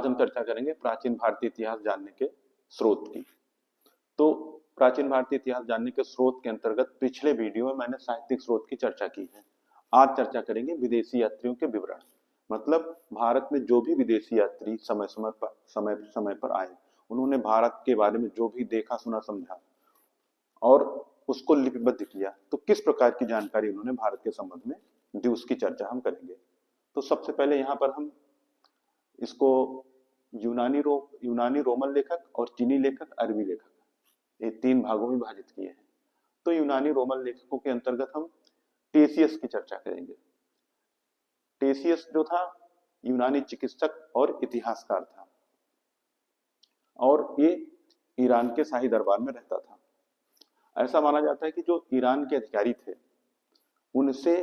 आज हम चर्चा करेंगे प्राचीन भारतीय इतिहास जानने के स्रोत की। तो प्राचीन भारतीय इतिहास जानने के स्रोत के अंतर्गत पिछले वीडियो में मैंने साहित्यिक स्रोत की चर्चा की है। आज चर्चा करेंगे विदेशी यात्रियों के विवरण, मतलब भारत में जो भी विदेशी यात्री समय पर आए, उन्होंने भारत के बारे में जो भी देखा सुना समझा और उसको लिपिबद्ध किया, तो किस प्रकार की जानकारी उन्होंने भारत के संबंध में दी, उसकी चर्चा हम करेंगे। तो सबसे पहले यहाँ पर हम इसको यूनानी रोमन लेखक और चीनी लेखक, अरबी लेखक, ये तीन भागों में विभाजित किए हैं। तो यूनानी रोमन लेखकों के अंतर्गत हम टेसियस की चर्चा करेंगे। टेसियस जो था यूनानी चिकित्सक और इतिहासकार था और ये ईरान के शाही दरबार में रहता था। ऐसा माना जाता है कि जो ईरान के अधिकारी थे उनसे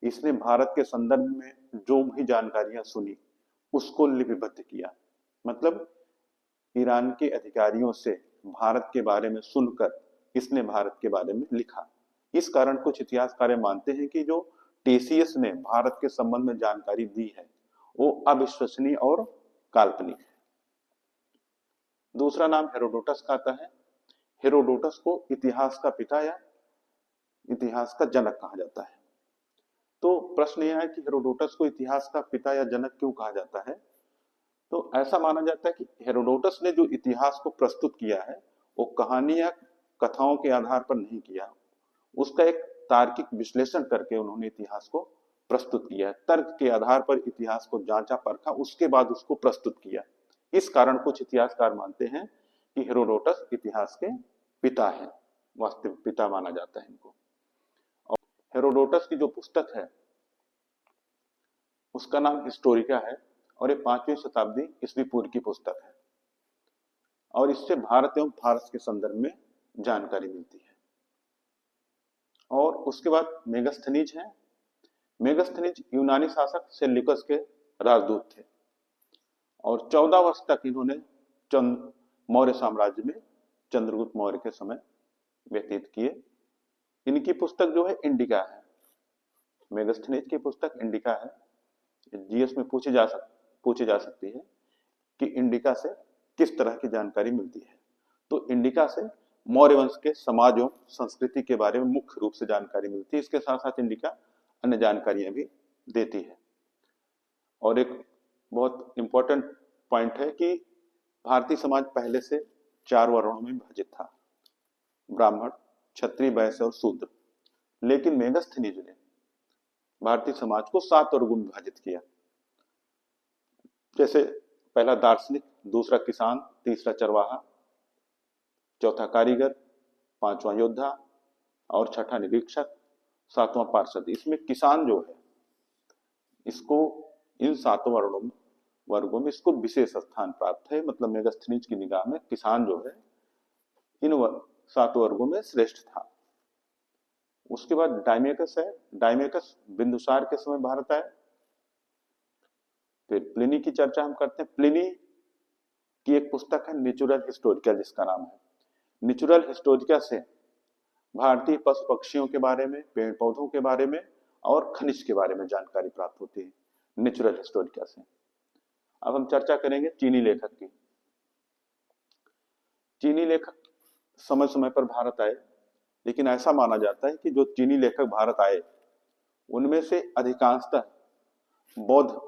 इसने भारत के संदर्भ में जो भी जानकारियां सुनी उसको लिपिबद्ध किया। मतलब ईरान के अधिकारियों से भारत के बारे में सुनकर इसने भारत के बारे में लिखा। इस कारण कुछ इतिहासकार मानते हैं कि जो टेसियस ने भारत के संबंध में जानकारी दी है वो अविश्वसनीय और काल्पनिक है। दूसरा नाम हेरोडोटस का आता है। हेरोडोटस को इतिहास का पिता या इतिहास का जनक कहा जाता है। तो प्रश्न यह है कि हेरोडोटस को इतिहास का पिता या जनक क्यों कहा जाता है। तो ऐसा माना जाता है कि हेरोडोटस ने जो इतिहास को प्रस्तुत किया है वो कहानी या कथाओं के आधार पर नहीं किया, उसका एक तार्किक विश्लेषण करके उन्होंने इतिहास को प्रस्तुत किया है। तर्क के आधार पर इतिहास को जांचा परखा, उसके बाद उसको प्रस्तुत किया। इस कारण कुछ इतिहासकार मानते हैं कि हेरोडोटस इतिहास के पिता है, वास्तविक पिता माना जाता है इनको। और हेरोडोटस की जो पुस्तक है उसका नाम हिस्टोरिका है और ये 5वीं शताब्दी ईस्वी पूर्व की पुस्तक है और इससे भारत एवं फारस के संदर्भ में जानकारी मिलती है। और उसके बाद मेगस्थनीज है। मेगस्थनीज यूनानी शासक सेल्यूकस के राजदूत थे और 14 वर्ष तक इन्होंने मौर्य साम्राज्य में चंद्रगुप्त मौर्य के समय व्यतीत किए। इनकी पुस्तक जो है इंडिका है। मेगस्थनीज की पुस्तक इंडिका है। जीएस में पूछी जा सकती है कि इंडिका से किस तरह की जानकारी मिलती है। तो इंडिका से मौर्य वंश के समाज एवं संस्कृति के बारे में मुख्य रूप से जानकारी मिलती है। इसके साथ साथ इंडिका अन्य जानकारियां भी देती है। और एक बहुत इंपॉर्टेंट पॉइंट है कि भारतीय समाज पहले से 4 वर्णों में विभाजित था, ब्राह्मण, क्षत्रिय, वैश्य और शूद्र। लेकिन मेगस्थनीज ने भारतीय समाज को 7 वर्गों में विभाजित किया। जैसे पहला दार्शनिक, दूसरा किसान, तीसरा चरवाहा, चौथा कारीगर, 5वां योद्धा और छठा निरीक्षक, 7वां पार्षद। इसमें किसान जो है इसको इन 7 वर्गों में इसको विशेष स्थान प्राप्त है। मतलब मेगस्थनीज की निगाह में किसान जो है इन 7 वर्गों में श्रेष्ठ था। उसके बाद डायमेकस है। डायमेकस बिंदुसार के समय भारत आए। फिर प्लिनी की चर्चा हम करते हैं। प्लिनी की एक पुस्तक है नेचुरल हिस्टोरिका, जिसका नाम है। नेचुरल हिस्टोरिका से भारतीय पशु पक्षियों के बारे में, पेड़ पौधों के बारे में और खनिज के बारे में जानकारी प्राप्त होती है नेचुरल हिस्टोरिका से। अब हम चर्चा करेंगे चीनी लेखक की। चीनी लेखक समय समय पर भारत आए, लेकिन ऐसा माना जाता है कि जो चीनी लेखक भारत आए उनमें से अधिकांशतः बौद्ध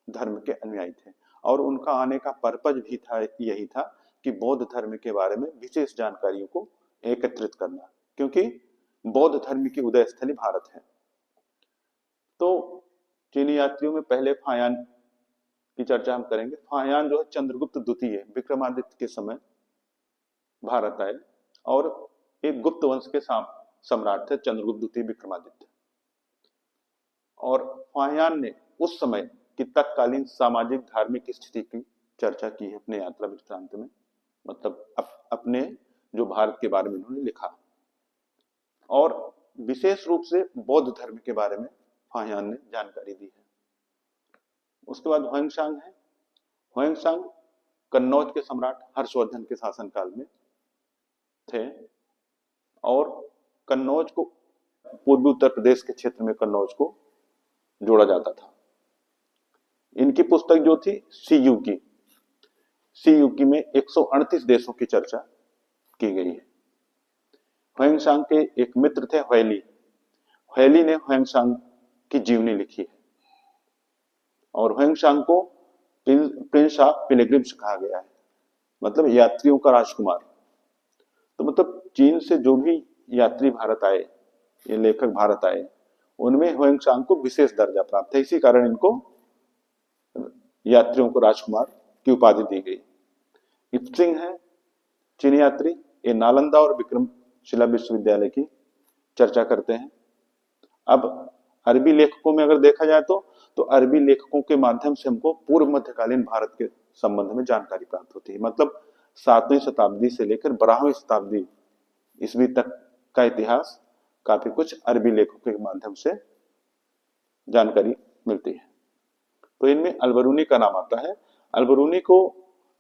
धर्म के अनुयायी थे और उनका आने का पर्पज भी था, यही था कि बौद्ध धर्म के बारे में विशेष जानकारियों को एकत्रित करना, क्योंकि बौद्ध धर्म की उदय स्थली भारत है। तो चीनी यात्रियों में पहले फायान की चर्चा हम करेंगे। फायान जो है चंद्रगुप्त द्वितीय विक्रमादित्य के समय भारत आए और एक गुप्त वंश के सम्राट थे, चंद्रगुप्त द्वितीय विक्रमादित्य। और फायान ने उस समय की तत्कालीन सामाजिक धार्मिक स्थिति की चर्चा की है अपने यात्रा वृत्तांत में। मतलब अपने जो भारत के बारे में उन्होंने लिखा और विशेष रूप से बौद्ध धर्म के बारे में फायान ने जानकारी दी है। उसके बाद ह्वेंसांग है। ह्वेंसांग कन्नौज के सम्राट हर्षवर्धन के शासनकाल में थे और कन्नौज को, पूर्वी उत्तर प्रदेश के क्षेत्र में कन्नौज को जोड़ा जाता था। इनकी पुस्तक जो थी सीयू की, सीयूकी में 138 देशों की चर्चा की गई है। ह्वेंसांग के एक मित्र थे ह्वेली। ह्वेली ने ह्वेंसांग की जीवनी लिखी है और ह्वेंसांग को प्रिंस ऑफ पिलग्रिम्स कहा गया है, मतलब यात्रियों का राजकुमार। तो मतलब चीन से जो भी यात्री भारत आए, ये लेखक भारत आए, उनमें ह्वेंसांग को विशेष दर्जा प्राप्त है। इसी कारण इनको यात्रियों को राजकुमार की उपाधि दी गई। इप्सिंग है चीनी यात्री, ये नालंदा और विक्रमशिला विश्वविद्यालय की चर्चा करते हैं। अब अरबी लेखकों में अगर देखा जाए तो अरबी लेखकों के माध्यम से हमको पूर्व मध्यकालीन भारत के संबंध में जानकारी प्राप्त होती है। मतलब 7वीं शताब्दी से लेकर 12वीं शताब्दी ईस्वी तक का इतिहास काफी कुछ अरबी लेखकों के माध्यम से जानकारी मिलती है। तो इनमें अलबरूनी का नाम आता है। अलबरूनी को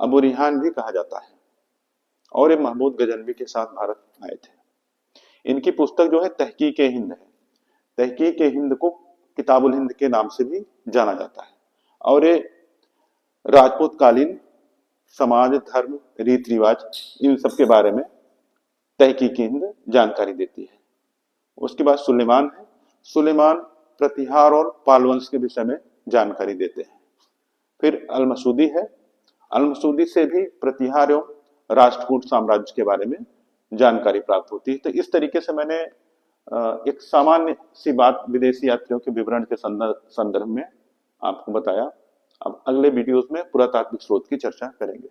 अबू रिहान भी कहा जाता है और ये महमूद गजनवी के साथ भारत आए थे। इनकी पुस्तक जो है तहकीक हिंद है। तहकीक हिंद को किताबुल हिंद के नाम से भी जाना जाता है और ये राजपूत कालीन समाज, धर्म, रीति रिवाज, इन सब के बारे में तहकीक हिंद जानकारी देती है। उसके बाद सुलेमान है। सुलेमान प्रतिहार और पालवंश के विषय में जानकारी देते हैं। फिर अल मसूदी है। अल मसूदी से भी प्रतिहार एवं राष्ट्रकूट साम्राज्य के बारे में जानकारी प्राप्त होती है। तो इस तरीके से मैंने एक सामान्य सी बात विदेशी यात्रियों के विवरण के संदर्भ में आपको बताया। अब अगले वीडियोस में पुरातात्विक स्रोत की चर्चा करेंगे।